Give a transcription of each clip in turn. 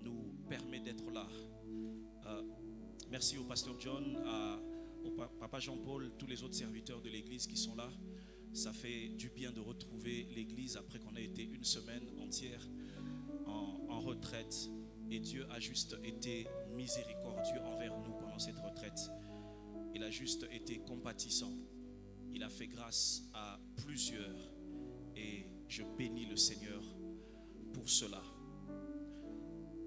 nous permet d'être là. Merci au pasteur John, au papa Jean-Paul, tous les autres serviteurs de l'église qui sont là. Ça fait du bien de retrouver l'église après qu'on a été une semaine entière en retraite. Et Dieu a juste été miséricordieux envers nous pendant cette retraite. Il a juste été compatissant. Il a fait grâce à plusieurs. Et je bénis le Seigneur pour cela.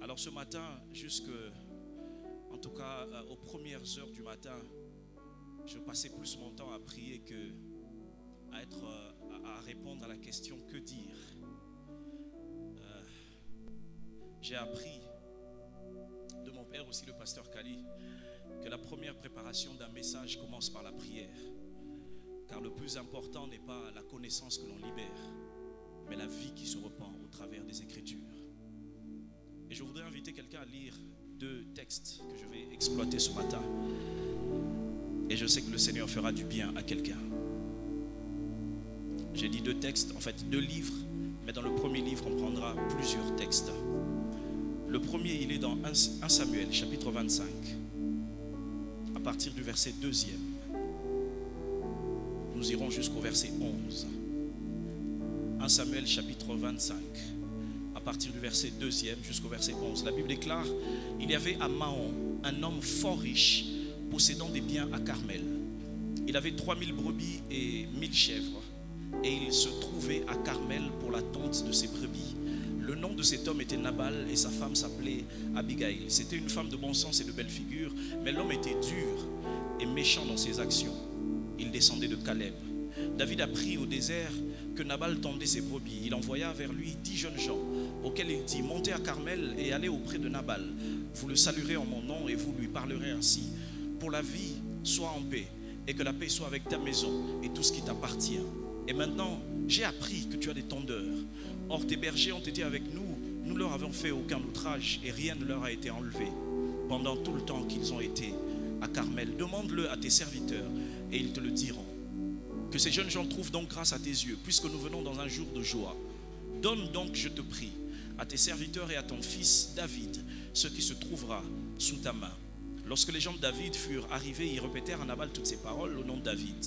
Alors ce matin, en tout cas aux premières heures du matin, je passais plus mon temps à prier à répondre à la question que dire. J'ai appris de mon père aussi, le pasteur Kali, que la première préparation d'un message commence par la prière. Car le plus important n'est pas la connaissance que l'on libère, mais la vie qui se repent au travers des Écritures. Et je voudrais inviter quelqu'un à lire 2 textes que je vais exploiter ce matin. Et je sais que le Seigneur fera du bien à quelqu'un. J'ai dit 2 textes, en fait 2 livres, mais dans le premier livre on prendra plusieurs textes. Le premier, il est dans 1 Samuel, chapitre 25, à partir du verset 2e. Nous irons jusqu'au verset 11. 1 Samuel, chapitre 25, à partir du verset 2e jusqu'au verset 11. La Bible déclare: il y avait à Mahon un homme fort riche, possédant des biens à Carmel. Il avait 3000 brebis et 1000 chèvres, et il se trouvait à Carmel pour la tonte de ses brebis. Le nom de cet homme était Nabal et sa femme s'appelait Abigail. C'était une femme de bon sens et de belle figure, mais l'homme était dur et méchant dans ses actions. Il descendait de Caleb. David apprit au désert que Nabal tendait ses brebis. Il envoya vers lui 10 jeunes gens, auxquels il dit: montez à Carmel et allez auprès de Nabal. Vous le saluerez en mon nom et vous lui parlerez ainsi: pour la vie, sois en paix, et que la paix soit avec ta maison et tout ce qui t'appartient. Et maintenant, j'ai appris que tu as des tondeurs. Or tes bergers ont été avec nous, nous leur avons fait aucun outrage et rien ne leur a été enlevé pendant tout le temps qu'ils ont été à Carmel. Demande-le à tes serviteurs et ils te le diront. Que ces jeunes gens trouvent donc grâce à tes yeux, puisque nous venons dans un jour de joie. Donne donc, je te prie, à tes serviteurs et à ton fils David ce qui se trouvera sous ta main. Lorsque les gens de David furent arrivés, ils répétèrent à Nabal toutes ces paroles au nom de David.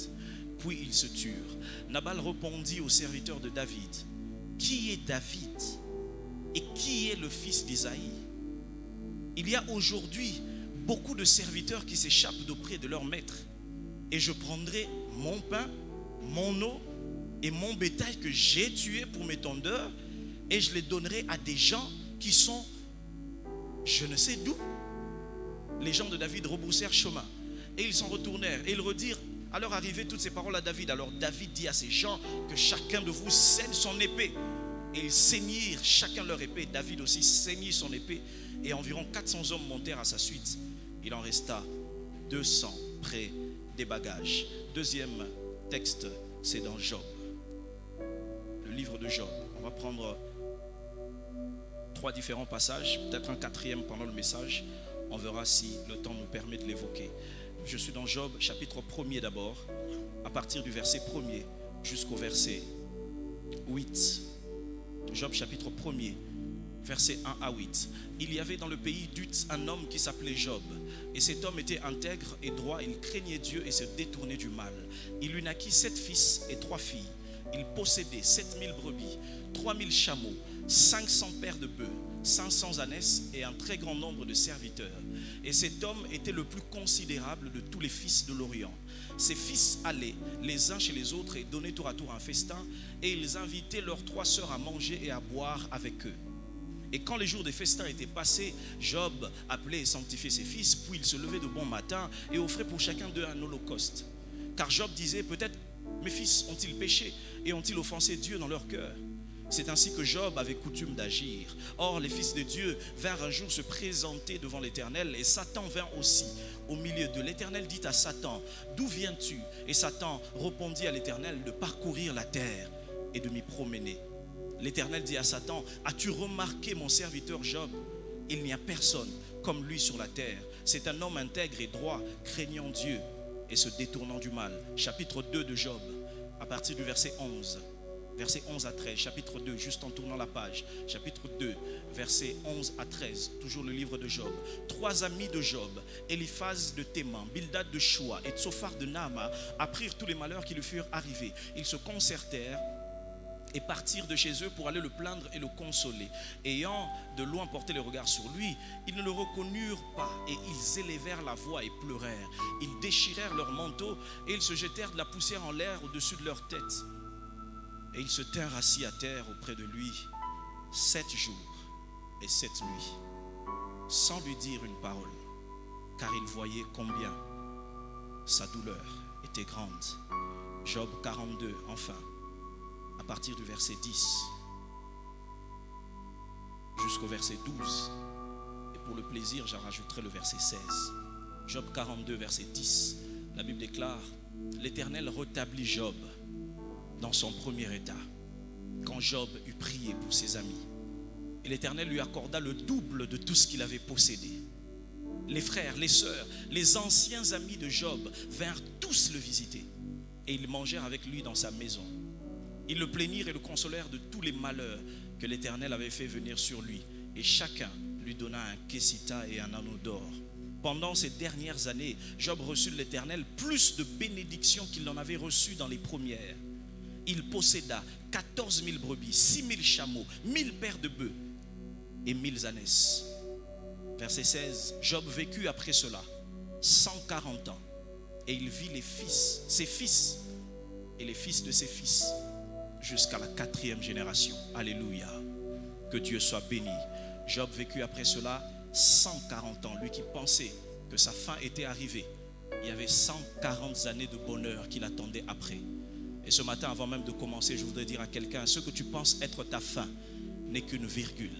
Puis ils se turent. Nabal répondit aux serviteurs de David: qui est David et qui est le fils d'Isaïe? Il y a aujourd'hui beaucoup de serviteurs qui s'échappent d'auprès de leur maître. Et je prendrai mon pain, mon eau et mon bétail que j'ai tué pour mes tondeurs, et je les donnerai à des gens qui sont je ne sais d'où. Les gens de David rebroussèrent chemin et ils s'en retournèrent et ils redirent à leur arrivée toutes ces paroles à David. Alors David dit à ces gens que chacun de vous cède son épée. Et ils ceignirent chacun leur épée. David aussi ceignit son épée et environ 400 hommes montèrent à sa suite. Il en resta 200 près des bagages. Deuxième texte, c'est dans Job, le livre de Job. On va prendre 3 différents passages, peut-être un 4e pendant le message. On verra si le temps nous permet de l'évoquer. Je suis dans Job, chapitre 1er d'abord, à partir du verset 1er jusqu'au verset 8. Job, chapitre 1er, versets 1 à 8. Il y avait dans le pays d'Uth un homme qui s'appelait Job. Et cet homme était intègre et droit, il craignait Dieu et se détournait du mal. Il lui naquit 7 fils et 3 filles. Il possédait 7000 brebis, 3000 chameaux, 500 paires de bœufs, 500 ânesses et un très grand nombre de serviteurs. Et cet homme était le plus considérable de tous les fils de l'Orient. Ses fils allaient les uns chez les autres et donnaient tour à tour un festin, et ils invitaient leurs 3 sœurs à manger et à boire avec eux. Et quand les jours des festins étaient passés, Job appelait et sanctifiait ses fils, puis il se levait de bon matin et offrait pour chacun d'eux un holocauste. Car Job disait: peut-être mes fils ont-ils péché et ont-ils offensé Dieu dans leur cœur? C'est ainsi que Job avait coutume d'agir. Or les fils de Dieu vinrent un jour se présenter devant l'Éternel, et Satan vint aussi au milieu d'eux. L'Éternel dit à Satan: d'où viens-tu? Et Satan répondit à l'Éternel: de parcourir la terre et de m'y promener. L'Éternel dit à Satan: as-tu remarqué mon serviteur Job? Il n'y a personne comme lui sur la terre. C'est un homme intègre et droit, craignant Dieu et se détournant du mal. Chapitre 2 de Job, à partir du verset 11. Versets 11 à 13, chapitre 2, juste en tournant la page. Chapitre 2, versets 11 à 13, toujours le livre de Job. 3 amis de Job, Eliphaz de Théman, Bildad de Shoua et Tsophar de Naama, apprirent tous les malheurs qui lui furent arrivés. Ils se concertèrent et partirent de chez eux pour aller le plaindre et le consoler. Ayant de loin porté le regard sur lui, ils ne le reconnurent pas et ils élevèrent la voix et pleurèrent. Ils déchirèrent leurs manteaux et ils se jetèrent de la poussière en l'air au-dessus de leur tête. Et ils se tinrent assis à terre auprès de lui 7 jours et 7 nuits, sans lui dire une parole, car ils voyaient combien sa douleur était grande. Job 42, enfin, à partir du verset 10 jusqu'au verset 12. Et pour le plaisir, j'en rajouterai le verset 16. Job 42, verset 10. La Bible déclare: l'Éternel rétablit Job dans son premier état, quand Job eut prié pour ses amis. Et l'Éternel lui accorda le double de tout ce qu'il avait possédé. Les frères, les sœurs, les anciens amis de Job vinrent tous le visiter. Et ils mangèrent avec lui dans sa maison. Ils le plaignirent et le consolèrent de tous les malheurs que l'Éternel avait fait venir sur lui. Et chacun lui donna un kessita et un anneau d'or. Pendant ces dernières années, Job reçut de l'Éternel plus de bénédictions qu'il n'en avait reçues dans les premières. Il posséda 14 000 brebis, 6 000 chameaux, 1000 paires de bœufs et 1000 ânesses. Verset 16, Job vécut après cela 140 ans et il vit ses fils et les fils de ses fils jusqu'à la 4e génération. Alléluia. Que Dieu soit béni. Job vécut après cela 140 ans. Lui qui pensait que sa fin était arrivée, il y avait 140 années de bonheur qui l'attendaient après. Et ce matin, avant même de commencer, je voudrais dire à quelqu'un: ce que tu penses être ta fin n'est qu'une virgule.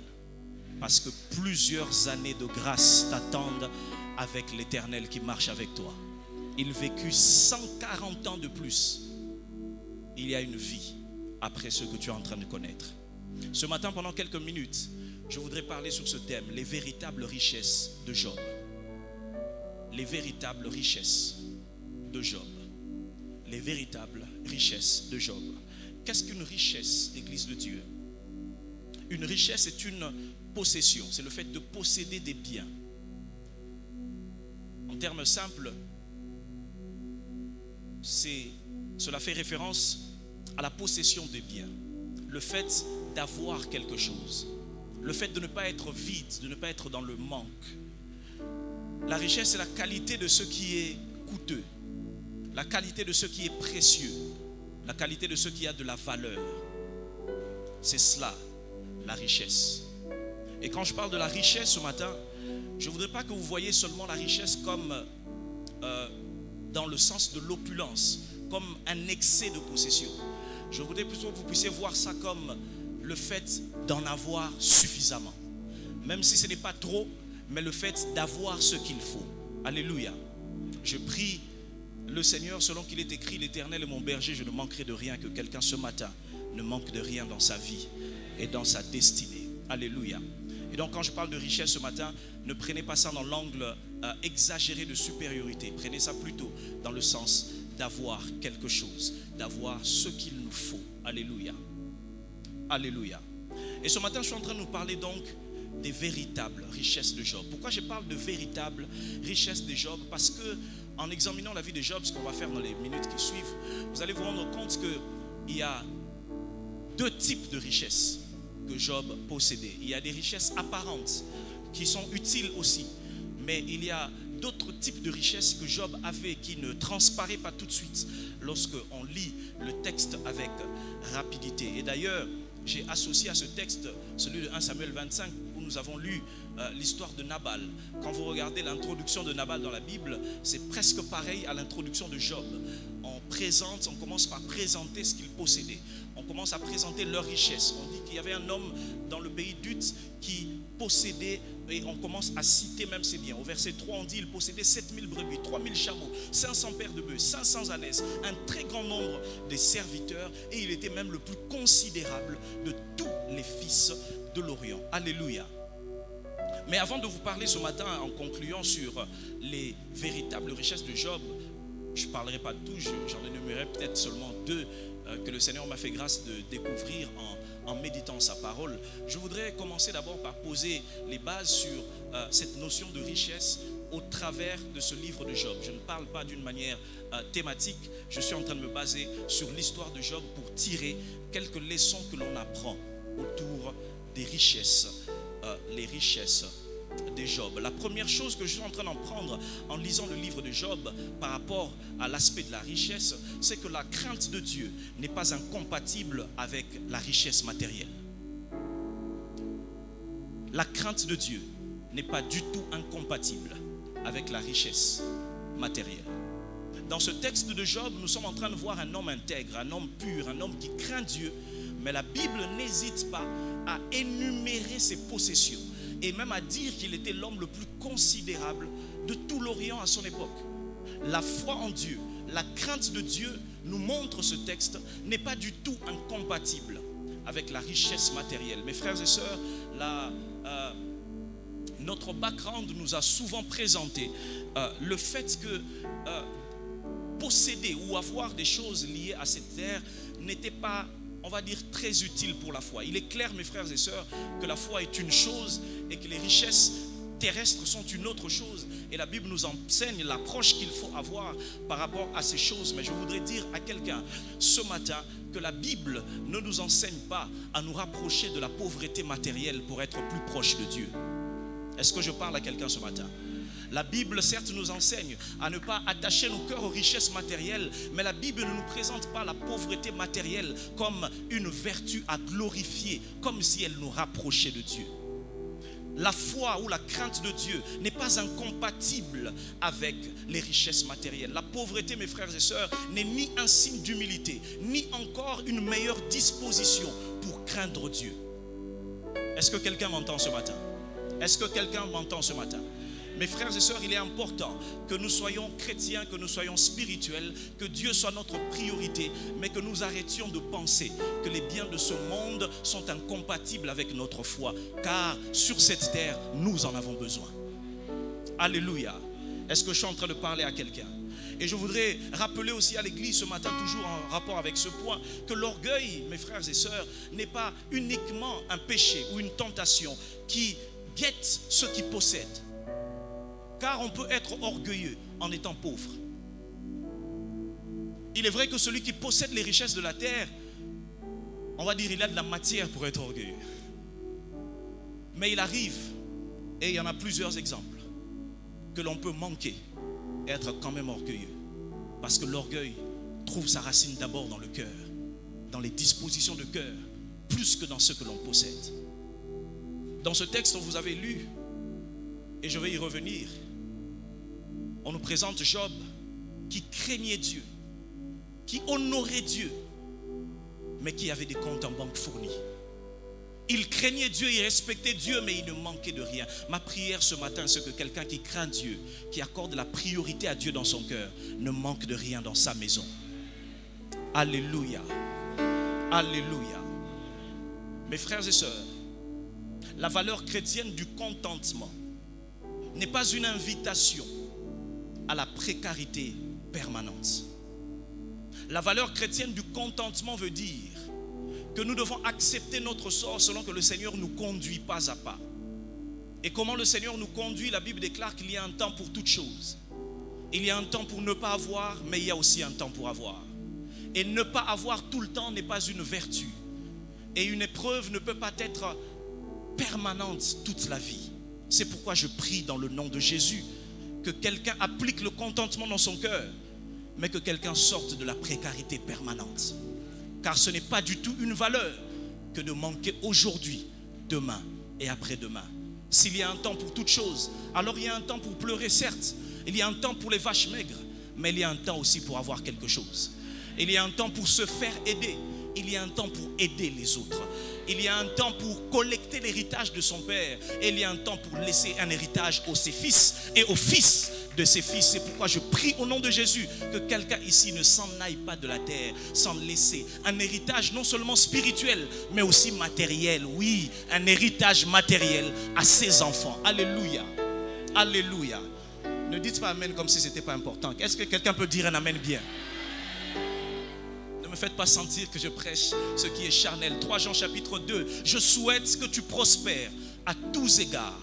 Parce que plusieurs années de grâce t'attendent avec l'Éternel qui marche avec toi. Il vécut 140 ans de plus. Il y a une vie après ce que tu es en train de connaître. Ce matin, pendant quelques minutes, je voudrais parler sur ce thème: les véritables richesses de Job. Les véritables richesses de Job. Les véritables richesses de Job. Qu'est-ce qu'une richesse, Église de Dieu? Une richesse est une possession, c'est le fait de posséder des biens. En termes simples, cela fait référence à la possession des biens, le fait d'avoir quelque chose, le fait de ne pas être vide, de ne pas être dans le manque. La richesse, c'est la qualité de ce qui est coûteux, la qualité de ce qui est précieux, la qualité de ce qui a de la valeur. C'est cela, la richesse. Et quand je parle de la richesse ce matin, je ne voudrais pas que vous voyez seulement la richesse comme dans le sens de l'opulence, comme un excès de possession. Je voudrais plutôt que vous puissiez voir ça comme le fait d'en avoir suffisamment. Même si ce n'est pas trop, mais le fait d'avoir ce qu'il faut. Alléluia. Je prie le Seigneur selon qu'il est écrit: l'Éternel est mon berger, je ne manquerai de rien. Que quelqu'un ce matin ne manque de rien dans sa vie et dans sa destinée. Alléluia. Et donc quand je parle de richesse ce matin, ne prenez pas ça dans l'angle exagéré de supériorité. Prenez ça plutôt dans le sens d'avoir quelque chose, d'avoir ce qu'il nous faut. Alléluia. Alléluia. Et ce matin, je suis en train de nous parler donc des véritables richesses de Job. Pourquoi je parle de véritables richesses de Job? Parce que en examinant la vie de Job, ce qu'on va faire dans les minutes qui suivent, vous allez vous rendre compte qu'il y a 2 types de richesses que Job possédait. Il y a des richesses apparentes qui sont utiles aussi, mais il y a d'autres types de richesses que Job avait qui ne transparaissent pas tout de suite lorsqu'on lit le texte avec rapidité. Et d'ailleurs, j'ai associé à ce texte celui de 1 Samuel 25 où nous avons lu l'histoire de Nabal. Quand vous regardez l'introduction de Nabal dans la Bible, c'est presque pareil à l'introduction de Job. On commence par présenter ce qu'il possédait. On commence à présenter leur richesse. On dit qu'il y avait un homme dans le pays d'Uth qui possédait, et on commence à citer même ses biens. Au verset 3, on dit il possédait 7000 brebis, 3000 chameaux, 500 paires de bœufs, 500 ânesses, un très grand nombre de serviteurs, et il était même le plus considérable de tous les fils de l'Orient. Alléluia. Mais avant de vous parler ce matin, en concluant sur les véritables richesses de Job, je ne parlerai pas de tout, j'en énumérerai peut-être seulement 2 que le Seigneur m'a fait grâce de découvrir en méditant sa parole. Je voudrais commencer d'abord par poser les bases sur cette notion de richesse au travers de ce livre de Job. Je ne parle pas d'une manière thématique, je suis en train de me baser sur l'histoire de Job pour tirer quelques leçons que l'on apprend autour des richesses, les richesses de Job. La première chose que je suis en train d'en prendre en lisant le livre de Job par rapport à l'aspect de la richesse, c'est que la crainte de Dieu n'est pas incompatible avec la richesse matérielle. La crainte de Dieu n'est pas du tout incompatible avec la richesse matérielle. Dans ce texte de Job, nous sommes en train de voir un homme intègre, un homme pur, un homme qui craint Dieu, mais la Bible n'hésite pas à énumérer ses possessions et même à dire qu'il était l'homme le plus considérable de tout l'Orient à son époque. La foi en Dieu, la crainte de Dieu, nous montre ce texte, n'est pas du tout incompatible avec la richesse matérielle. Mes frères et sœurs, notre background nous a souvent présenté le fait que posséder ou avoir des choses liées à cette terre n'était pas, on va dire, très utile pour la foi. Il est clair, mes frères et sœurs, que la foi est une chose et que les richesses terrestres sont une autre chose. Et la Bible nous enseigne l'approche qu'il faut avoir par rapport à ces choses. Mais je voudrais dire à quelqu'un ce matin que la Bible ne nous enseigne pas à nous rapprocher de la pauvreté matérielle pour être plus proche de Dieu. Est-ce que je parle à quelqu'un ce matin? La Bible, certes, nous enseigne à ne pas attacher nos cœurs aux richesses matérielles, mais la Bible ne nous présente pas la pauvreté matérielle comme une vertu à glorifier, comme si elle nous rapprochait de Dieu. La foi ou la crainte de Dieu n'est pas incompatible avec les richesses matérielles. La pauvreté, mes frères et sœurs, n'est ni un signe d'humilité, ni encore une meilleure disposition pour craindre Dieu. Est-ce que quelqu'un m'entend ce matin? Est-ce que quelqu'un m'entend ce matin? Mes frères et sœurs, il est important que nous soyons chrétiens, que nous soyons spirituels, que Dieu soit notre priorité, mais que nous arrêtions de penser que les biens de ce monde sont incompatibles avec notre foi, car sur cette terre, nous en avons besoin. Alléluia. Est-ce que je suis en train de parler à quelqu'un? Et je voudrais rappeler aussi à l'église ce matin, toujours en rapport avec ce point, que l'orgueil, mes frères et sœurs, n'est pas uniquement un péché ou une tentation qui guette ceux qui possèdent. Car on peut être orgueilleux en étant pauvre. Il est vrai que celui qui possède les richesses de la terre, on va dire il a de la matière pour être orgueilleux. Mais il arrive, et il y en a plusieurs exemples, que l'on peut manquer et être quand même orgueilleux. Parce que l'orgueil trouve sa racine d'abord dans le cœur, dans les dispositions de cœur, plus que dans ce que l'on possède. Dans ce texte, vous avez lu, et je vais y revenir, on nous présente Job qui craignait Dieu, qui honorait Dieu, mais qui avait des comptes en banque fournis. Il craignait Dieu, il respectait Dieu, mais il ne manquait de rien. Ma prière ce matin, c'est que quelqu'un qui craint Dieu, qui accorde la priorité à Dieu dans son cœur, ne manque de rien dans sa maison. Alléluia. Alléluia. Mes frères et sœurs, la valeur chrétienne du contentement n'est pas une invitation à la précarité permanente. La valeur chrétienne du contentement veut dire que nous devons accepter notre sort selon que le Seigneur nous conduit pas à pas. Et comment le Seigneur nous conduit, la Bible déclare qu'il y a un temps pour toutes choses. Il y a un temps pour ne pas avoir, mais il y a aussi un temps pour avoir. Et ne pas avoir tout le temps n'est pas une vertu. Et une épreuve ne peut pas être permanente toute la vie. C'est pourquoi je prie dans le nom de Jésus que quelqu'un applique le contentement dans son cœur, mais que quelqu'un sorte de la précarité permanente. Car ce n'est pas du tout une valeur que de manquer aujourd'hui, demain et après-demain. S'il y a un temps pour toute chose, alors il y a un temps pour pleurer, certes. Il y a un temps pour les vaches maigres, mais il y a un temps aussi pour avoir quelque chose. Il y a un temps pour se faire aider. Il y a un temps pour aider les autres. Il y a un temps pour collecter l'héritage de son père. Et il y a un temps pour laisser un héritage aux ses fils et aux fils de ses fils. C'est pourquoi je prie au nom de Jésus que quelqu'un ici ne s'en aille pas de la terre sans laisser un héritage non seulement spirituel, mais aussi matériel. Oui, un héritage matériel à ses enfants. Alléluia. Alléluia. Ne dites pas amen comme si ce n'était pas important. Est-ce que quelqu'un peut dire un amen bien? Ne me faites pas sentir que je prêche ce qui est charnel. 3 Jean chapitre 2. Je souhaite que tu prospères à tous égards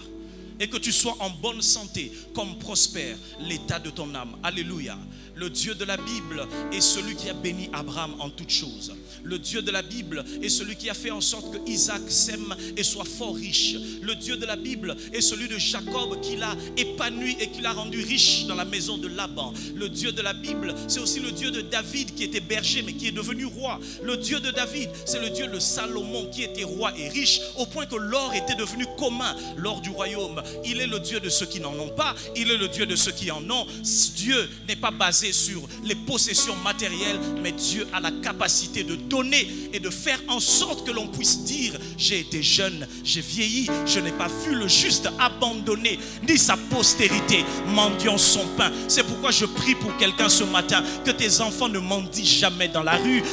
et que tu sois en bonne santé comme prospère l'état de ton âme. Alléluia. Le Dieu de la Bible est celui qui a béni Abraham en toutes choses. Le Dieu de la Bible est celui qui a fait en sorte que Isaac sème et soit fort riche. Le Dieu de la Bible est celui de Jacob qui l'a épanoui et qui l'a rendu riche dans la maison de Laban. Le Dieu de la Bible, c'est aussi le Dieu de David qui était berger mais qui est devenu roi. Le Dieu de David, c'est le Dieu de Salomon qui était roi et riche au point que l'or était devenu commun, l'or du royaume. Il est le Dieu de ceux qui n'en ont pas, il est le Dieu de ceux qui en ont. Dieu n'est pas basé sur les possessions matérielles, mais Dieu a la capacité de donner et de faire en sorte que l'on puisse dire: j'ai été jeune, j'ai vieilli, je n'ai pas vu le juste abandonné, ni sa postérité mendiant son pain. C'est pourquoi je prie pour quelqu'un ce matin, que tes enfants ne mendient jamais dans la rue,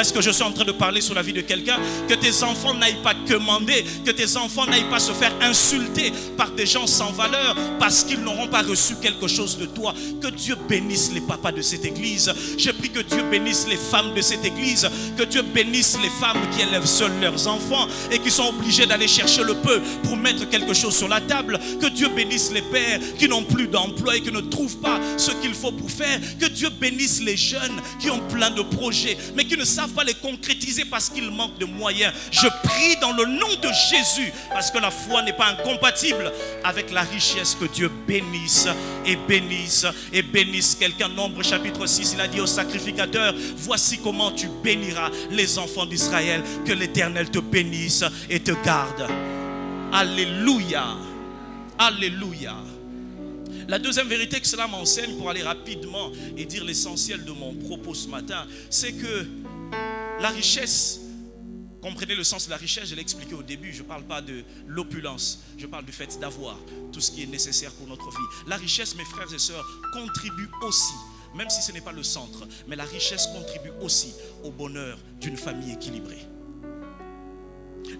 est-ce que je suis en train de parler sur la vie de quelqu'un? Que tes enfants n'aillent pas quemander, que tes enfants n'aillent pas se faire insulter par des gens sans valeur parce qu'ils n'auront pas reçu quelque chose de toi. Que Dieu bénisse les papas de cette église. Je prie que Dieu bénisse les femmes de cette église, que Dieu bénisse les femmes qui élèvent seules leurs enfants et qui sont obligées d'aller chercher le peu pour mettre quelque chose sur la table. Que Dieu bénisse les pères qui n'ont plus d'emploi et qui ne trouvent pas ce qu'il faut pour faire. Que Dieu bénisse les jeunes qui ont plein de projets mais qui ne savent pas les concrétiser parce qu'ils manquent de moyens. Je prie dans le nom de Jésus, parce que la foi n'est pas incompatible avec la richesse. Que Dieu bénisse et bénisse et bénisse quelqu'un. Nombre chapitre 6, il a dit au sacrificateur: voici comment tu béniras les enfants d'Israël. Que l'Éternel te bénisse et te garde. Alléluia. Alléluia. La deuxième vérité que cela m'enseigne, pour aller rapidement et dire l'essentiel de mon propos ce matin, c'est que la richesse, comprenez le sens de la richesse, je l'ai expliqué au début, je ne parle pas de l'opulence, je parle du fait d'avoir tout ce qui est nécessaire pour notre vie. La richesse, mes frères et sœurs, contribue aussi, même si ce n'est pas le centre, mais la richesse contribue aussi au bonheur d'une famille équilibrée.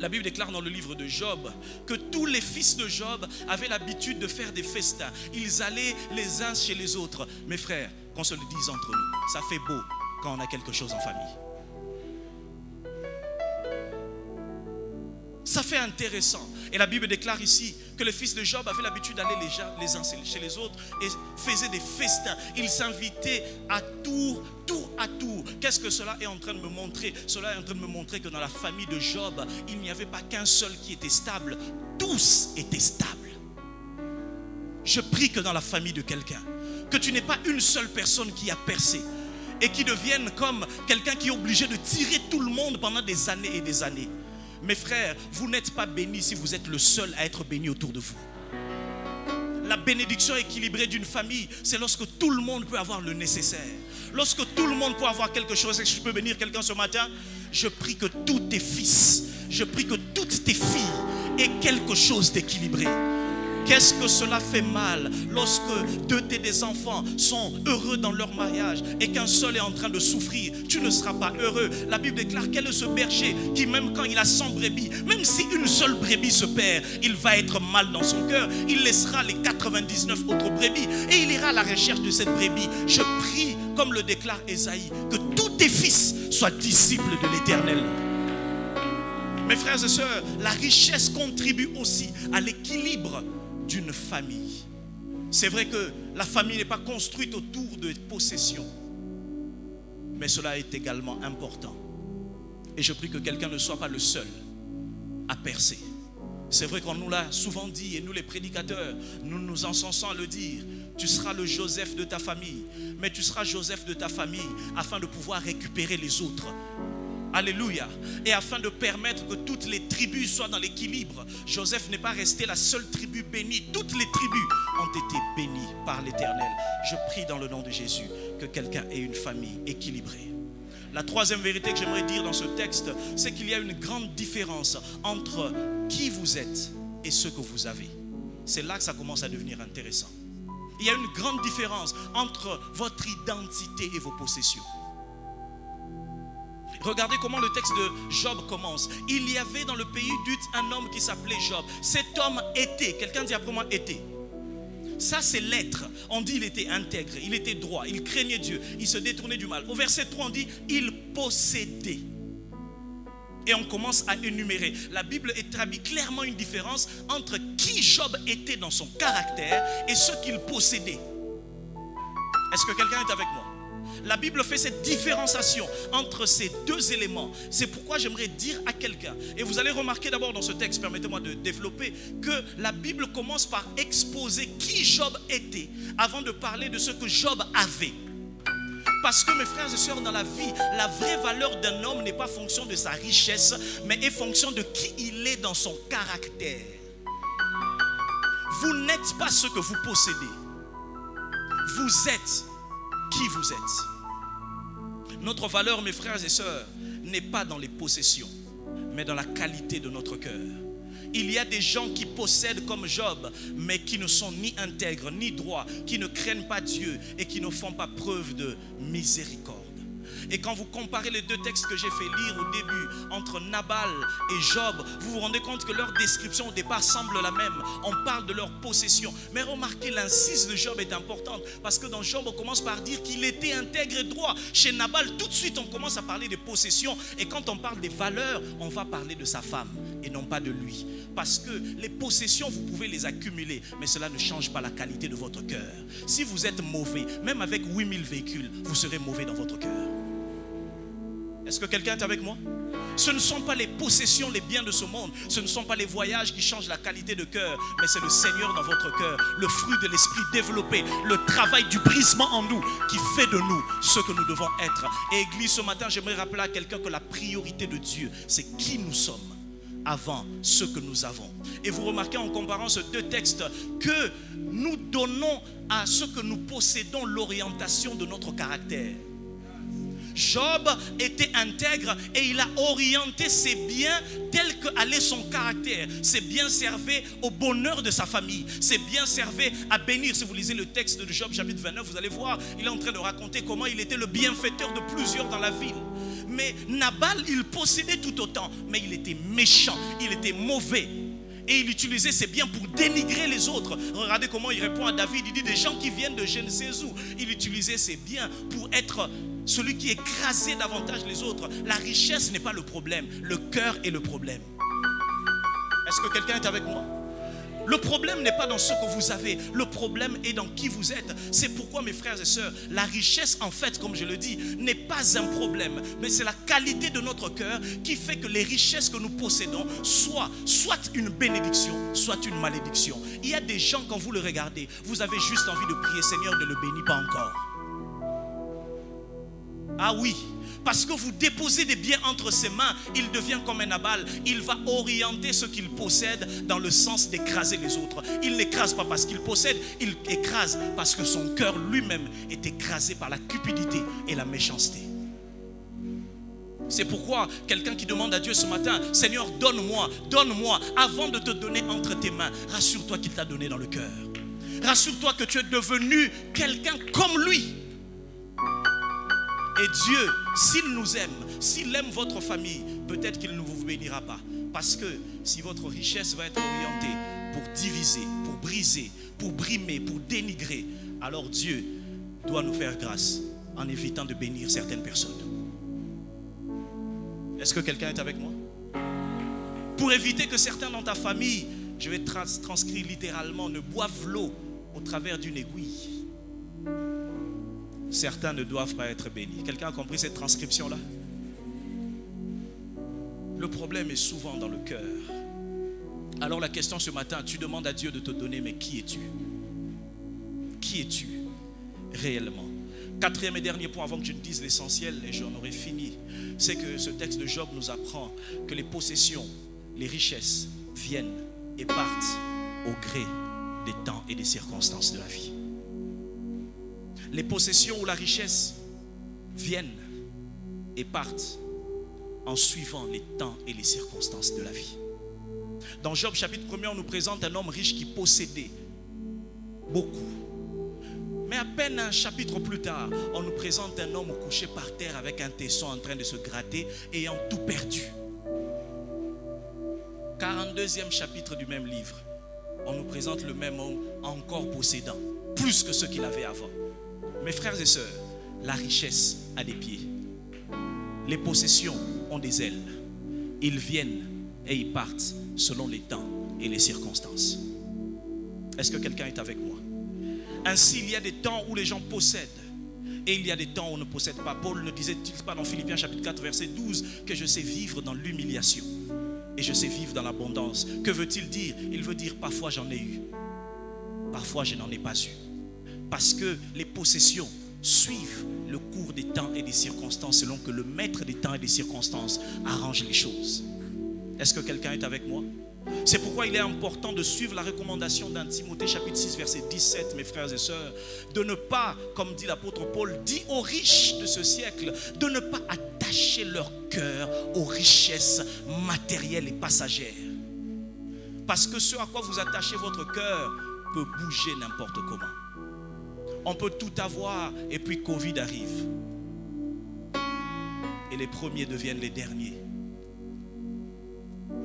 La Bible déclare dans le livre de Job que tous les fils de Job avaient l'habitude de faire des festins. Ils allaient les uns chez les autres. Mes frères, qu'on se le dise entre nous, ça fait beau quand on a quelque chose en famille. Ça fait intéressant. Et la Bible déclare ici que les fils de Job avaient l'habitude d'aller les uns chez les autres et faisaient des festins. Ils s'invitaient à tour à tour. Qu'est-ce que cela est en train de me montrer? Cela est en train de me montrer que dans la famille de Job, il n'y avait pas qu'un seul qui était stable. Tous étaient stables. Je prie que dans la famille de quelqu'un, que tu n'aies pas une seule personne qui a percé et qui devienne comme quelqu'un qui est obligé de tirer tout le monde pendant des années et des années. Mes frères, vous n'êtes pas bénis si vous êtes le seul à être béni autour de vous. La bénédiction équilibrée d'une famille, c'est lorsque tout le monde peut avoir le nécessaire. Lorsque tout le monde peut avoir quelque chose. Est-ce que je peux bénir quelqu'un ce matin? Je prie que tous tes fils, je prie que toutes tes filles aient quelque chose d'équilibré. Qu'est-ce que cela fait mal lorsque deux de tes enfants sont heureux dans leur mariage et qu'un seul est en train de souffrir? Tu ne seras pas heureux. La Bible déclare quel est ce berger qui, même quand il a 100 brebis, même si une seule brebis se perd, il va être mal dans son cœur. Il laissera les 99 autres brebis et il ira à la recherche de cette brebis. Je prie, comme le déclare Ésaïe, que tous tes fils soient disciples de l'Éternel. Mes frères et sœurs, la richesse contribue aussi à l'équilibre d'une famille. C'est vrai que la famille n'est pas construite autour de possessions, mais cela est également important. Et je prie que quelqu'un ne soit pas le seul à percer. C'est vrai qu'on nous l'a souvent dit, et nous les prédicateurs, nous nous encensons à le dire. Tu seras le Joseph de ta famille, mais tu seras Joseph de ta famille afin de pouvoir récupérer les autres. Alléluia. Et afin de permettre que toutes les tribus soient dans l'équilibre. Joseph n'est pas resté la seule tribu bénie. Toutes les tribus ont été bénies par l'Éternel. Je prie dans le nom de Jésus que quelqu'un ait une famille équilibrée. La troisième vérité que j'aimerais dire dans ce texte, c'est qu'il y a une grande différence entre qui vous êtes et ce que vous avez. C'est là que ça commence à devenir intéressant. Il y a une grande différence entre votre identité et vos possessions. Regardez comment le texte de Job commence. Il y avait dans le pays d'Uth un homme qui s'appelait Job. Cet homme était, quelqu'un dit après moi était. Ça, c'est l'être. On dit il était intègre, il était droit, il craignait Dieu, il se détournait du mal. Au verset 3, on dit il possédait. Et on commence à énumérer. La Bible établit clairement une différence entre qui Job était dans son caractère et ce qu'il possédait. Est-ce que quelqu'un est avec moi? La Bible fait cette différenciation entre ces deux éléments. C'est pourquoi j'aimerais dire à quelqu'un, et vous allez remarquer d'abord dans ce texte, permettez-moi de développer, que la Bible commence par exposer qui Job était avant de parler de ce que Job avait. Parce que mes frères et sœurs, dans la vie, la vraie valeur d'un homme n'est pas fonction de sa richesse, mais est fonction de qui il est dans son caractère. Vous n'êtes pas ce que vous possédez. Vous êtes qui vous êtes. Notre valeur, mes frères et sœurs, n'est pas dans les possessions, mais dans la qualité de notre cœur. Il y a des gens qui possèdent comme Job, mais qui ne sont ni intègres, ni droits, qui ne craignent pas Dieu et qui ne font pas preuve de miséricorde. Et quand vous comparez les deux textes que j'ai fait lire au début entre Nabal et Job, vous vous rendez compte que leur description au départ semble la même. On parle de leur possession. Mais remarquez, l'incise de Job est importante parce que dans Job, on commence par dire qu'il était intègre et droit. Chez Nabal, tout de suite, on commence à parler des possessions. Et quand on parle des valeurs, on va parler de sa femme et non pas de lui. Parce que les possessions, vous pouvez les accumuler, mais cela ne change pas la qualité de votre cœur. Si vous êtes mauvais, même avec 8000 véhicules, vous serez mauvais dans votre cœur. Est-ce que quelqu'un est avec moi? Ce ne sont pas les possessions, les biens de ce monde. Ce ne sont pas les voyages qui changent la qualité de cœur. Mais c'est le Seigneur dans votre cœur. Le fruit de l'esprit développé. Le travail du brisement en nous qui fait de nous ce que nous devons être. Et Église, ce matin, j'aimerais rappeler à quelqu'un que la priorité de Dieu, c'est qui nous sommes avant ce que nous avons. Et vous remarquez en comparant ces deux textes que nous donnons à ce que nous possédons l'orientation de notre caractère. Job était intègre et il a orienté ses biens tels que allait son caractère. Ses biens servaient au bonheur de sa famille. Ses biens servaient à bénir. Si vous lisez le texte de Job chapitre 29, vous allez voir, il est en train de raconter comment il était le bienfaiteur de plusieurs dans la ville. Mais Nabal, il possédait tout autant, mais il était méchant, il était mauvais. Et il utilisait ses biens pour dénigrer les autres. Regardez comment il répond à David. Il dit des gens qui viennent de je ne sais où. Il utilisait ses biens pour être celui qui écrasait davantage les autres. La richesse n'est pas le problème. Le cœur est le problème. Est-ce que quelqu'un est avec moi? Le problème n'est pas dans ce que vous avez. Le problème est dans qui vous êtes. C'est pourquoi, mes frères et sœurs, la richesse, en fait, comme je le dis, n'est pas un problème. Mais c'est la qualité de notre cœur qui fait que les richesses que nous possédons soient soit une bénédiction, soit une malédiction. Il y a des gens, quand vous le regardez, vous avez juste envie de prier, Seigneur, ne le bénis pas encore. Ah oui, parce que vous déposez des biens entre ses mains, il devient comme un Nabal. Il va orienter ce qu'il possède dans le sens d'écraser les autres. Il n'écrase pas parce qu'il possède, il écrase parce que son cœur lui-même est écrasé par la cupidité et la méchanceté. C'est pourquoi quelqu'un qui demande à Dieu ce matin, Seigneur, donne-moi, donne-moi, avant de te donner entre tes mains, rassure-toi qu'il t'a donné dans le cœur. Rassure-toi que tu es devenu quelqu'un comme lui. Et Dieu, s'il nous aime, s'il aime votre famille, peut-être qu'il ne vous bénira pas. Parce que si votre richesse va être orientée pour diviser, pour briser, pour brimer, pour dénigrer, alors Dieu doit nous faire grâce en évitant de bénir certaines personnes. Est-ce que quelqu'un est avec moi? Pour éviter que certains dans ta famille, je vais transcrire littéralement, ne boivent l'eau au travers d'une aiguille. Certains ne doivent pas être bénis. Quelqu'un a compris cette transcription-là? Le problème est souvent dans le cœur. Alors la question ce matin, tu demandes à Dieu de te donner, mais qui es-tu? Qui es-tu réellement? Quatrième et dernier point avant que je ne dise l'essentiel, et j'en aurai fini, c'est que ce texte de Job nous apprend que les possessions, les richesses viennent et partent au gré des temps et des circonstances de la vie. Les possessions ou la richesse viennent et partent en suivant les temps et les circonstances de la vie. Dans Job chapitre 1er, on nous présente un homme riche qui possédait beaucoup. Mais à peine un chapitre plus tard, on nous présente un homme couché par terre avec un tesson en train de se gratter, ayant tout perdu. 42e chapitre du même livre. on nous présente le même homme encore possédant, plus que ce qu'il avait avant. Mes frères et sœurs, la richesse a des pieds. Les possessions ont des ailes. Ils viennent et ils partent selon les temps et les circonstances. Est-ce que quelqu'un est avec moi? Ainsi, il y a des temps où les gens possèdent et il y a des temps où on ne possède pas. Paul ne disait-il pas dans Philippiens chapitre 4 verset 12 que je sais vivre dans l'humiliation et je sais vivre dans l'abondance? Que veut-il dire? Il veut dire parfois j'en ai eu, parfois je n'en ai pas eu. Parce que les possessions suivent le cours des temps et des circonstances selon que le maître des temps et des circonstances arrange les choses. Est-ce que quelqu'un est avec moi? C'est pourquoi il est important de suivre la recommandation d'un Timothée chapitre 6 verset 17, mes frères et sœurs, de ne pas, comme dit l'apôtre Paul, dit aux riches de ce siècle, de ne pas attacher leur cœur aux richesses matérielles et passagères. Parce que ce à quoi vous attachez votre cœur peut bouger n'importe comment. On peut tout avoir et puis Covid arrive. Et les premiers deviennent les derniers.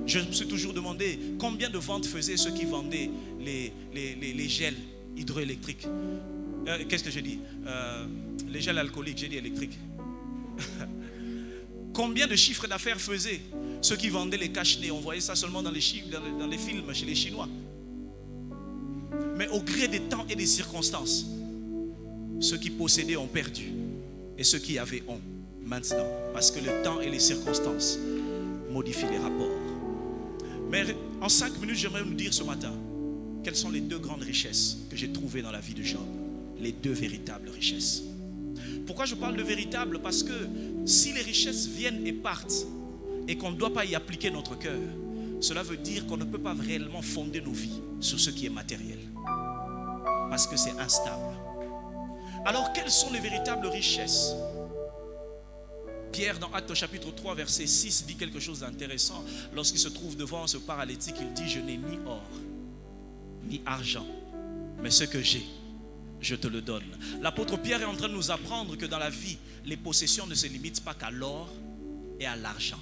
Je me suis toujours demandé combien de ventes faisaient ceux qui vendaient les gels hydroélectriques. Qu'est-ce que j'ai dit? Les gels alcooliques, j'ai dit électriques. Combien de chiffres d'affaires faisaient ceux qui vendaient les cache-nez? On voyait ça seulement dans les films chez les Chinois. Mais au gré des temps et des circonstances, ceux qui possédaient ont perdu et ceux qui avaient ont maintenant. Parce que le temps et les circonstances modifient les rapports. Mais en 5 minutes, j'aimerais vous dire ce matin quelles sont les 2 grandes richesses que j'ai trouvées dans la vie de Job. Les 2 véritables richesses. Pourquoi je parle de véritables? Parce que si les richesses viennent et partent et qu'on ne doit pas y appliquer notre cœur, cela veut dire qu'on ne peut pas réellement fonder nos vies sur ce qui est matériel. Parce que c'est instable. Alors quelles sont les véritables richesses? Pierre dans Actes chapitre 3 verset 6 dit quelque chose d'intéressant. Lorsqu'il se trouve devant ce paralytique, il dit: je n'ai ni or ni argent, mais ce que j'ai, je te le donne. L'apôtre Pierre est en train de nous apprendre que dans la vie, les possessions ne se limitent pas qu'à l'or et à l'argent.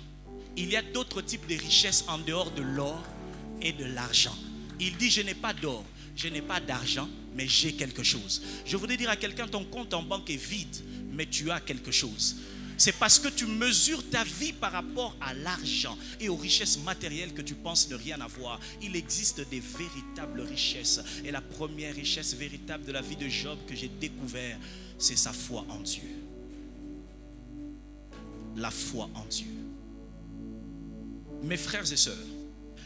Il y a d'autres types de richesses en dehors de l'or et de l'argent. Il dit: je n'ai pas d'or, je n'ai pas d'argent, mais j'ai quelque chose. Je voudrais dire à quelqu'un: ton compte en banque est vide, mais tu as quelque chose. C'est parce que tu mesures ta vie par rapport à l'argent et aux richesses matérielles que tu penses ne rien avoir. Il existe des véritables richesses. Et la première richesse véritable de la vie de Job que j'ai découvert, c'est sa foi en Dieu. La foi en Dieu. Mes frères et sœurs,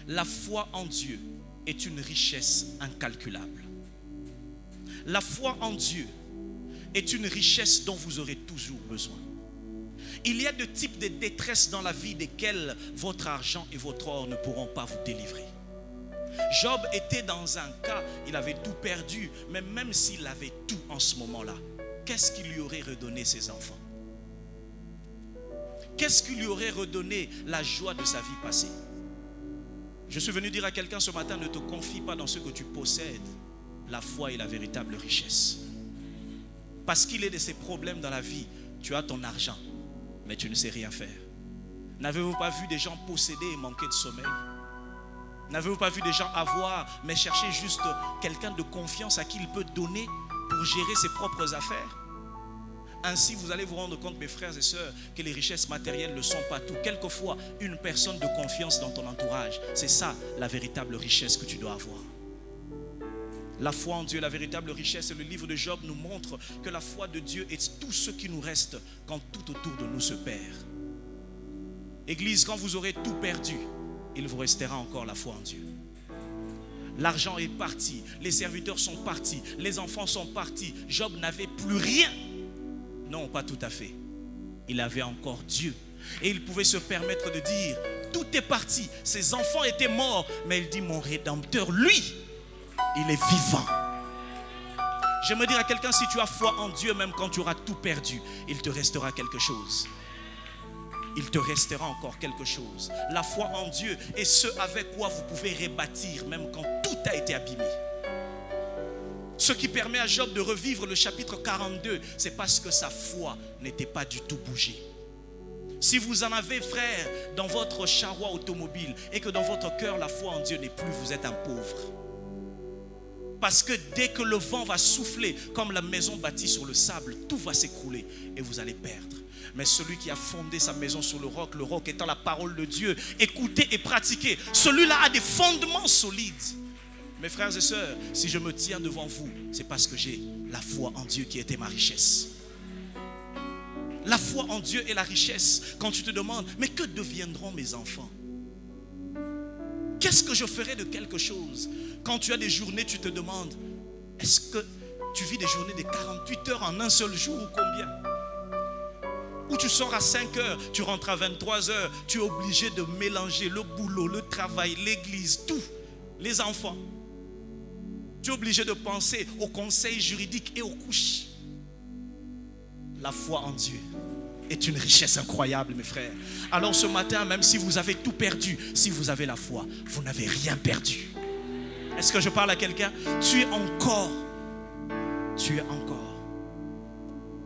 la foi en Dieu est une richesse incalculable. La foi en Dieu est une richesse dont vous aurez toujours besoin. Il y a deux types de détresse dans la vie desquelles votre argent et votre or ne pourront pas vous délivrer. Job était dans un cas, il avait tout perdu, mais même s'il avait tout en ce moment-là, qu'est-ce qui lui aurait redonné ses enfants? Qu'est-ce qui lui aurait redonné la joie de sa vie passée? Je suis venu dire à quelqu'un ce matin: ne te confie pas dans ce que tu possèdes. La foi est la véritable richesse. Parce qu'il est de ces problèmes dans la vie, tu as ton argent, mais tu ne sais rien faire. N'avez-vous pas vu des gens posséder et manquer de sommeil? N'avez-vous pas vu des gens avoir, mais chercher juste quelqu'un de confiance à qui il peut donner pour gérer ses propres affaires? Ainsi, vous allez vous rendre compte, mes frères et sœurs, que les richesses matérielles ne sont pas tout. Quelquefois, une personne de confiance dans ton entourage, c'est ça la véritable richesse que tu dois avoir. La foi en Dieu, la véritable richesse. Et le livre de Job nous montre que la foi de Dieu est tout ce qui nous reste quand tout autour de nous se perd. Église, quand vous aurez tout perdu, il vous restera encore la foi en Dieu. L'argent est parti, les serviteurs sont partis, les enfants sont partis. Job n'avait plus rien. Non, pas tout à fait. Il avait encore Dieu. Et il pouvait se permettre de dire: tout est parti, ses enfants étaient morts, mais il dit: mon Rédempteur, lui, il est vivant. J'aimerais dire à quelqu'un: si tu as foi en Dieu, même quand tu auras tout perdu, il te restera quelque chose. Il te restera encore quelque chose. La foi en Dieu est ce avec quoi vous pouvez rebâtir, même quand tout a été abîmé. Ce qui permet à Job de revivre le chapitre 42, c'est parce que sa foi n'était pas du tout bougée. Si vous en avez, frère, dans votre charroi automobile et que dans votre cœur la foi en Dieu n'est plus, vous êtes un pauvre. Parce que dès que le vent va souffler, comme la maison bâtie sur le sable, tout va s'écrouler et vous allez perdre. Mais celui qui a fondé sa maison sur le roc étant la parole de Dieu, écoutez et pratiquez, celui-là a des fondements solides. Mes frères et sœurs, si je me tiens devant vous, c'est parce que j'ai la foi en Dieu qui était ma richesse. La foi en Dieu est la richesse. Quand tu te demandes, mais que deviendront mes enfants? Qu'est-ce que je ferai de quelque chose? Quand tu as des journées, tu te demandes, est-ce que tu vis des journées de 48 heures en un seul jour ou combien? Ou tu sors à 5 heures, tu rentres à 23 heures, tu es obligé de mélanger le boulot, le travail, l'église, tout, les enfants. Tu es obligé de penser au conseil juridique et aux couches. La foi en Dieu est une richesse incroyable, mes frères. Alors ce matin, même si vous avez tout perdu, si vous avez la foi, vous n'avez rien perdu. Est-ce que je parle à quelqu'un? Tu es encore.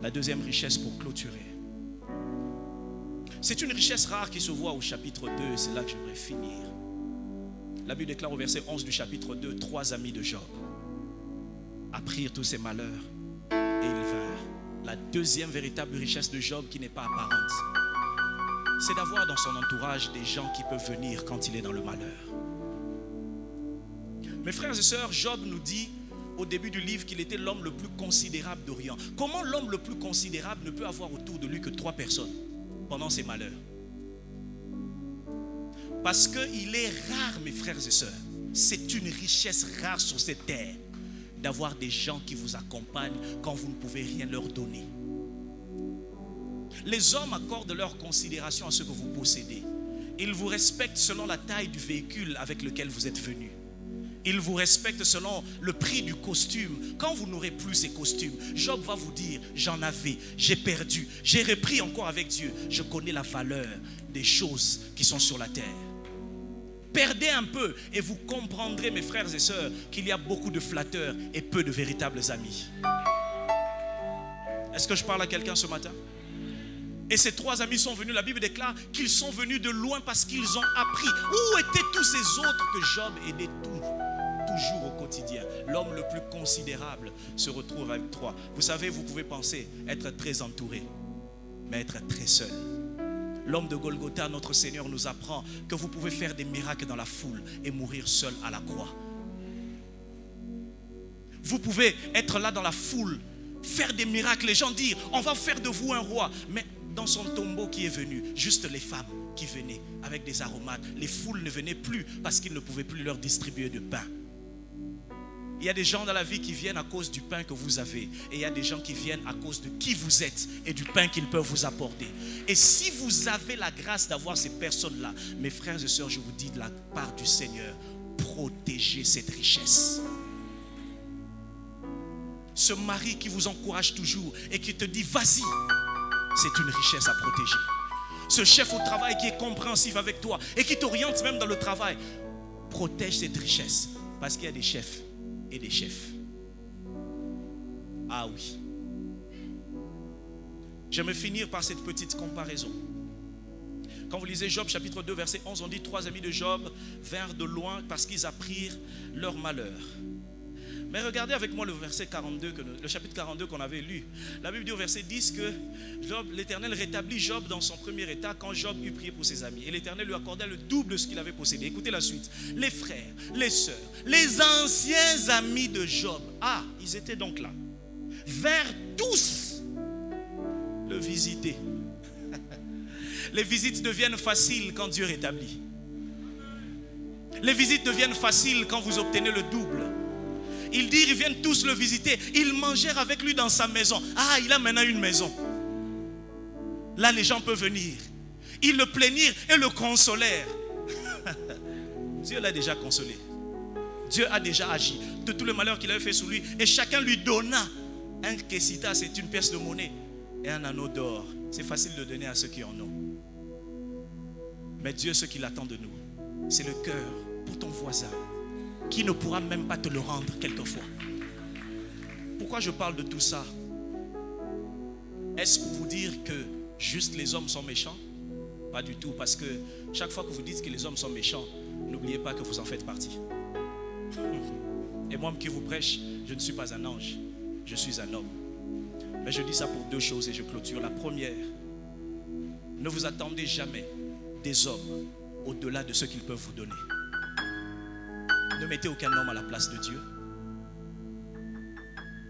La deuxième richesse pour clôturer. C'est une richesse rare qui se voit au chapitre 2. C'est là que j'aimerais finir. La Bible déclare au verset 11 du chapitre 2, 3 amis de Job apprirent tous ses malheurs et ils vinrent. La deuxième véritable richesse de Job qui n'est pas apparente, c'est d'avoir dans son entourage des gens qui peuvent venir quand il est dans le malheur. Mes frères et sœurs, Job nous dit au début du livre qu'il était l'homme le plus considérable d'Orient. Comment l'homme le plus considérable ne peut avoir autour de lui que 3 personnes pendant ses malheurs? Parce qu'il est rare, mes frères et sœurs, c'est une richesse rare sur cette terre d'avoir des gens qui vous accompagnent quand vous ne pouvez rien leur donner. Les hommes accordent leur considération à ce que vous possédez. Ils vous respectent selon la taille du véhicule avec lequel vous êtes venu. Ils vous respectent selon le prix du costume. Quand vous n'aurez plus ces costumes, Job va vous dire, j'en avais, j'ai perdu, j'ai repris encore avec Dieu. Je connais la valeur des choses qui sont sur la terre. Perdez un peu et vous comprendrez, mes frères et sœurs, qu'il y a beaucoup de flatteurs et peu de véritables amis. Est-ce que je parle à quelqu'un ce matin? Et ces 3 amis sont venus, la Bible déclare qu'ils sont venus de loin parce qu'ils ont appris. Où étaient tous ces autres que Job aidait toujours au quotidien? L'homme le plus considérable se retrouve avec 3. Vous savez, vous pouvez penser être très entouré, mais être très seul. L'homme de Golgotha, notre Seigneur, nous apprend que vous pouvez faire des miracles dans la foule et mourir seul à la croix. Vous pouvez être là dans la foule, faire des miracles, les gens dire, on va faire de vous un roi. Mais dans son tombeau qui est venu, juste les femmes qui venaient avec des aromates. Les foules ne venaient plus parce qu'ils ne pouvaient plus leur distribuer de pain. Il y a des gens dans la vie qui viennent à cause du pain que vous avez. Et il y a des gens qui viennent à cause de qui vous êtes et du pain qu'ils peuvent vous apporter. Et si vous avez la grâce d'avoir ces personnes-là, mes frères et sœurs, je vous dis de la part du Seigneur, protégez cette richesse. Ce mari qui vous encourage toujours et qui te dit, vas-y, c'est une richesse à protéger. Ce chef au travail qui est compréhensif avec toi et qui t'oriente même dans le travail, protège cette richesse. Parce qu'il y a des chefs et des chefs. Ah oui. J'aimerais finir par cette petite comparaison. Quand vous lisez Job chapitre 2 verset 11, on dit 3 amis de Job vinrent de loin parce qu'ils apprirent leur malheur. Mais regardez avec moi le verset 42, le chapitre 42 qu'on avait lu. La Bible dit au verset 10 que l'Éternel rétablit Job dans son premier état quand Job eut prié pour ses amis. Et l'Éternel lui accordait le double de ce qu'il avait possédé. Écoutez la suite. Les frères, les sœurs, les anciens amis de Job, ils étaient donc là, vinrent tous le visiter. Les visites deviennent faciles quand Dieu rétablit. Les visites deviennent faciles quand vous obtenez le double. Il dit, ils viennent tous le visiter. Ils mangèrent avec lui dans sa maison. Il a maintenant une maison. Là, les gens peuvent venir. Ils le plaignirent et le consolèrent. Dieu l'a déjà consolé. Dieu a déjà agi de tout le malheur qu'il avait fait sur lui. Et chacun lui donna un kessita, c'est une pièce de monnaie, et un anneau d'or. C'est facile de donner à ceux qui en ont. Mais Dieu, ce qu'il attend de nous, c'est le cœur pour ton voisin, qui ne pourra même pas te le rendre quelquefois. Pourquoi je parle de tout ça? Est-ce pour vous dire que juste les hommes sont méchants? Pas du tout, parce que chaque fois que vous dites que les hommes sont méchants, n'oubliez pas que vous en faites partie. Et moi qui vous prêche, je ne suis pas un ange, je suis un homme. Mais je dis ça pour deux choses et je clôture. La première, ne vous attendez jamais des hommes au-delà de ce qu'ils peuvent vous donner. Ne mettez aucun homme à la place de Dieu.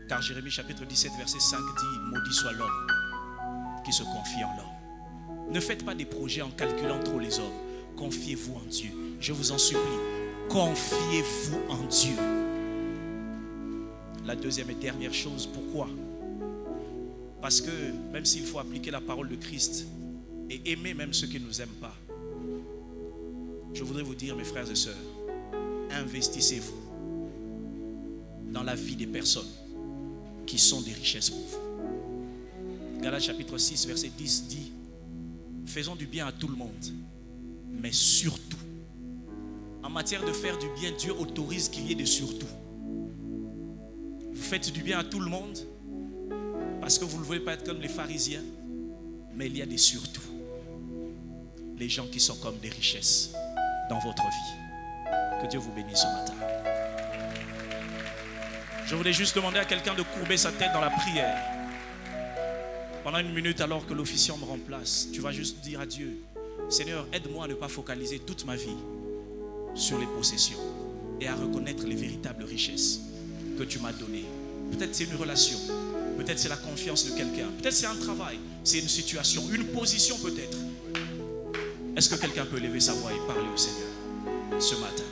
Car Jérémie chapitre 17 verset 5 dit, maudit soit l'homme qui se confie en l'homme. Ne faites pas des projets en calculant trop les hommes. Confiez-vous en Dieu. Je vous en supplie. Confiez-vous en Dieu. La deuxième et dernière chose, pourquoi? Parce que même s'il faut appliquer la parole de Christ et aimer même ceux qui ne nous aiment pas, je voudrais vous dire, mes frères et sœurs, investissez-vous dans la vie des personnes qui sont des richesses pour vous. Galates chapitre 6 verset 10 dit, faisons du bien à tout le monde, mais surtout, en matière de faire du bien, Dieu autorise qu'il y ait des surtout. Vous faites du bien à tout le monde parce que vous ne voulez pas être comme les pharisiens, mais il y a des surtout. Les gens qui sont comme des richesses dans votre vie. Que Dieu vous bénisse ce matin. Je voulais juste demander à quelqu'un de courber sa tête dans la prière. Pendant une minute, alors que l'officiant me remplace, tu vas juste dire à Dieu, Seigneur, aide-moi à ne pas focaliser toute ma vie sur les possessions et à reconnaître les véritables richesses que tu m'as données. Peut-être c'est une relation, peut-être c'est la confiance de quelqu'un, peut-être c'est un travail, c'est une situation, une position peut-être. Est-ce que quelqu'un peut lever sa voix et parler au Seigneur ce matin?